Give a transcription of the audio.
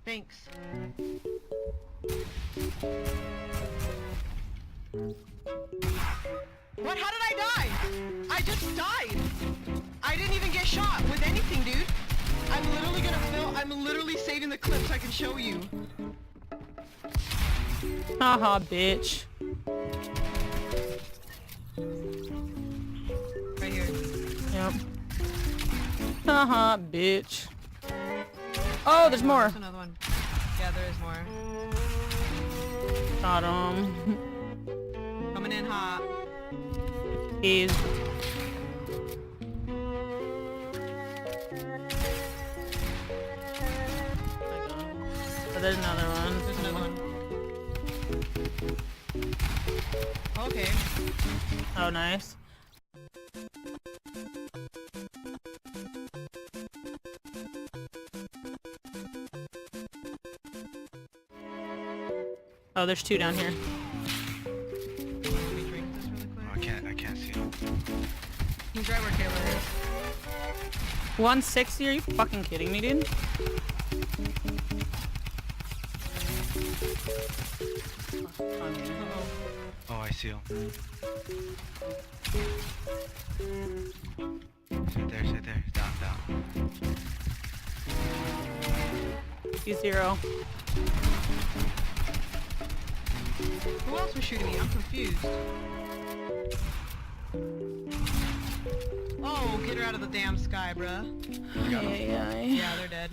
Thanks. What? How did I die? I just died. I didn't even get shot with anything, dude. I'm literally gonna film. I'm literally saving the clip so I can show you. Haha, bitch. Right here. Yep. Haha, bitch. Oh, there's more. There's another one. Yeah, there is more. Got him. Coming in hot. He's. Oh, there's another one. There's another one. Okay. Oh, nice. Oh, there's two down here. Can we drink this really quick? Oh, I can't see him. He's right where Taylor is. 160? Are you fucking kidding me, dude? Uh-oh. Oh, I see him. He's right there. Down. He's 0. Who else was shooting me? I'm confused. Oh, get her out of the damn sky, bruh. Yeah. Yeah, they're dead.